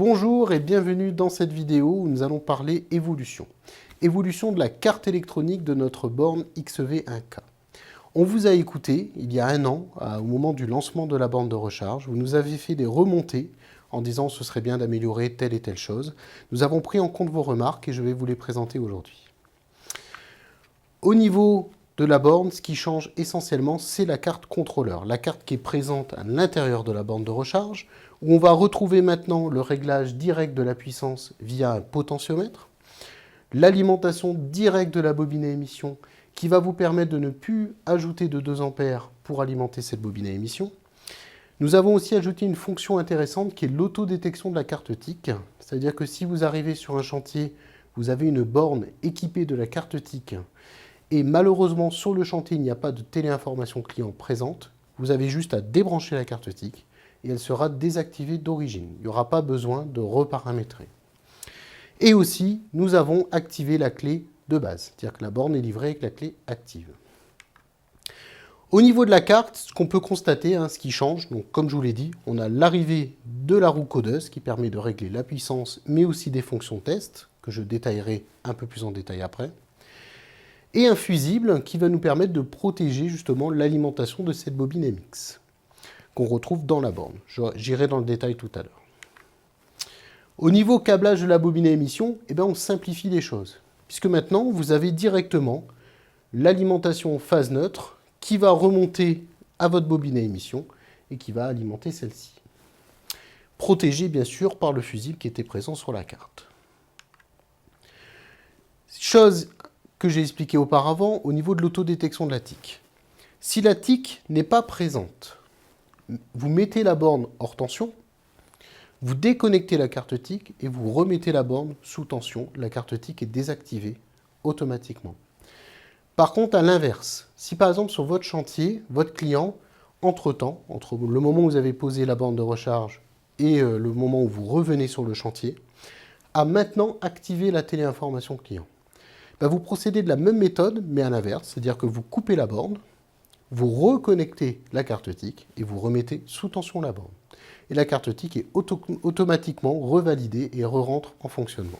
Bonjour et bienvenue dans cette vidéo où nous allons parler évolution. Évolution de la carte électronique de notre borne XV1K. On vous a écouté il y a un an, au moment du lancement de la borne de recharge. Vous nous avez fait des remontées en disant ce serait bien d'améliorer telle et telle chose. Nous avons pris en compte vos remarques et je vais vous les présenter aujourd'hui. Au niveau de la borne, ce qui change essentiellement, c'est la carte contrôleur. La carte qui est présente à l'intérieur de la borne de recharge, où on va retrouver maintenant le réglage direct de la puissance via un potentiomètre, l'alimentation directe de la bobine à émission, qui va vous permettre de ne plus ajouter de 2 ampères pour alimenter cette bobine à émission. Nous avons aussi ajouté une fonction intéressante qui est l'autodétection de la carte TIC. C'est-à-dire que si vous arrivez sur un chantier, vous avez une borne équipée de la carte TIC, et malheureusement sur le chantier il n'y a pas de téléinformation client présente, vous avez juste à débrancher la carte TIC et elle sera désactivée d'origine. Il n'y aura pas besoin de reparamétrer. Et aussi, nous avons activé la clé de base, c'est-à-dire que la borne est livrée avec la clé active. Au niveau de la carte, ce qu'on peut constater, ce qui change, donc comme je vous l'ai dit, on a l'arrivée de la roue codeuse qui permet de régler la puissance, mais aussi des fonctions test, que je détaillerai un peu plus en détail après, et un fusible qui va nous permettre de protéger justement l'alimentation de cette bobine MX, qu'on retrouve dans la borne. J'irai dans le détail tout à l'heure. Au niveau câblage de la bobine à émission, on simplifie les choses, puisque maintenant vous avez directement l'alimentation phase neutre qui va remonter à votre bobine à émission et qui va alimenter celle-ci. Protégée bien sûr par le fusible qui était présent sur la carte. Chose que j'ai expliqué auparavant au niveau de l'autodétection de la TIC. Si la TIC n'est pas présente, vous mettez la borne hors tension, vous déconnectez la carte TIC et vous remettez la borne sous tension. La carte TIC est désactivée automatiquement. Par contre, à l'inverse, si par exemple sur votre chantier, votre client, entre-temps, entre le moment où vous avez posé la borne de recharge et le moment où vous revenez sur le chantier, a maintenant activé la téléinformation client. Vous procédez de la même méthode, mais à l'inverse, c'est-à-dire que vous coupez la borne, vous reconnectez la carte TIC et vous remettez sous tension la borne. Et la carte TIC est automatiquement revalidée et re-rentre en fonctionnement.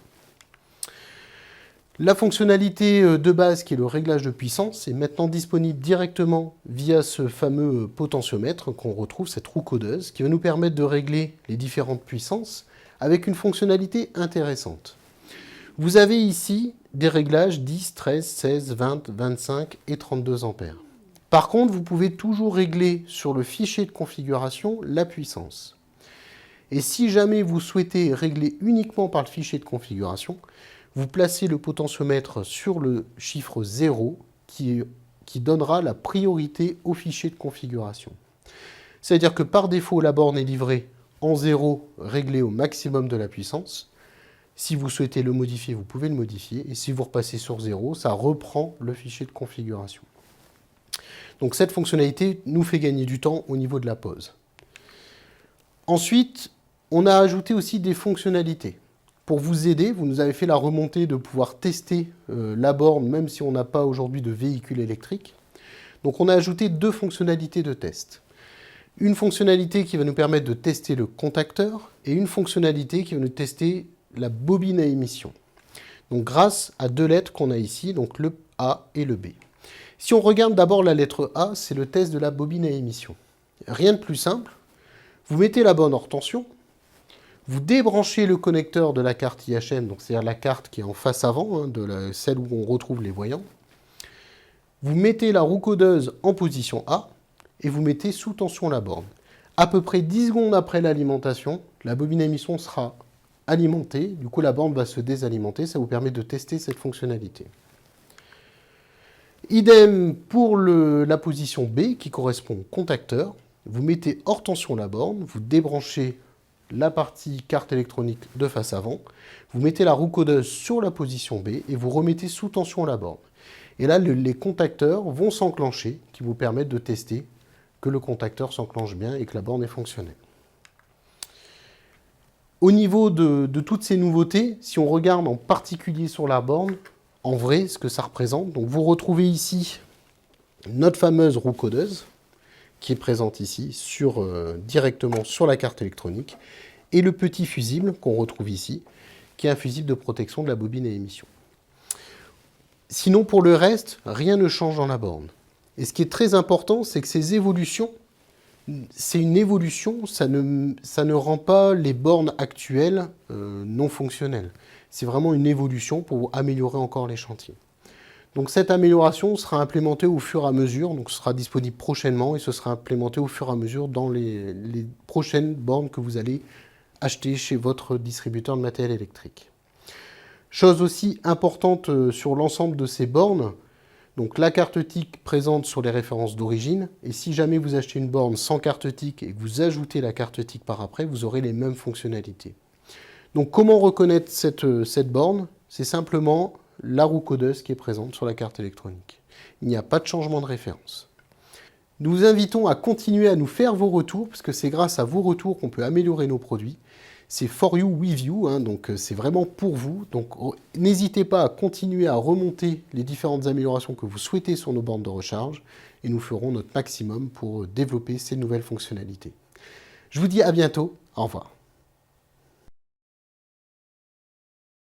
La fonctionnalité de base, qui est le réglage de puissance, est maintenant disponible directement via ce fameux potentiomètre qu'on retrouve, cette roue codeuse, qui va nous permettre de régler les différentes puissances avec une fonctionnalité intéressante. Vous avez ici des réglages 10, 13, 16, 20, 25 et 32 ampères. Par contre, vous pouvez toujours régler sur le fichier de configuration la puissance. Et si jamais vous souhaitez régler uniquement par le fichier de configuration, vous placez le potentiomètre sur le chiffre 0 qui donnera la priorité au fichier de configuration. C'est-à-dire que par défaut, la borne est livrée en 0, réglée au maximum de la puissance. Si vous souhaitez le modifier, vous pouvez le modifier. Et si vous repassez sur 0, ça reprend le fichier de configuration. Donc cette fonctionnalité nous fait gagner du temps au niveau de la pause. Ensuite, on a ajouté aussi des fonctionnalités. Pour vous aider, vous nous avez fait la remontée de pouvoir tester la borne, même si on n'a pas aujourd'hui de véhicule électrique. Donc on a ajouté 2 fonctionnalités de test. Une fonctionnalité qui va nous permettre de tester le contacteur et une fonctionnalité qui va nous tester la bobine à émission. Donc grâce à 2 lettres qu'on a ici, donc le A et le B. Si on regarde d'abord la lettre A, c'est le test de la bobine à émission. Rien de plus simple. Vous mettez la borne hors tension, vous débranchez le connecteur de la carte IHM, donc c'est-à-dire la carte qui est en face avant, celle où on retrouve les voyants. Vous mettez la roue codeuse en position A et vous mettez sous tension la borne. À peu près 10 secondes après l'alimentation, la bobine à émission sera alimentée, du coup la borne va se désalimenter, ça vous permet de tester cette fonctionnalité. Idem pour la position B qui correspond au contacteur. Vous mettez hors tension la borne, vous débranchez la partie carte électronique de face avant, vous mettez la roue codeuse sur la position B et vous remettez sous tension la borne. Et là, les contacteurs vont s'enclencher, qui vous permettent de tester que le contacteur s'enclenche bien et que la borne est fonctionnelle. Au niveau de toutes ces nouveautés, si on regarde en particulier sur la borne, en vrai, ce que ça représente, donc vous retrouvez ici notre fameuse roue codeuse, qui est présente ici directement sur la carte électronique. et le petit fusible qu'on retrouve ici, qui est un fusible de protection de la bobine à émission. Sinon, pour le reste, rien ne change dans la borne. Et ce qui est très important, c'est que ces évolutions, c'est une évolution, ça ne rend pas les bornes actuelles non fonctionnelles. C'est vraiment une évolution pour améliorer encore les chantiers. Donc cette amélioration sera implémentée au fur et à mesure, donc ce sera disponible prochainement et ce sera implémenté au fur et à mesure dans les prochaines bornes que vous allez acheter chez votre distributeur de matériel électrique. Chose aussi importante sur l'ensemble de ces bornes, donc la carte TIC présente sur les références d'origine, et si jamais vous achetez une borne sans carte TIC et que vous ajoutez la carte TIC par après, vous aurez les mêmes fonctionnalités. Donc comment reconnaître cette borne? C'est simplement la roue codeuse qui est présente sur la carte électronique. Il n'y a pas de changement de référence. Nous vous invitons à continuer à nous faire vos retours, parce que c'est grâce à vos retours qu'on peut améliorer nos produits. C'est for you, with you, donc c'est vraiment pour vous. Donc n'hésitez pas à continuer à remonter les différentes améliorations que vous souhaitez sur nos bornes de recharge, et nous ferons notre maximum pour développer ces nouvelles fonctionnalités. Je vous dis à bientôt, au revoir.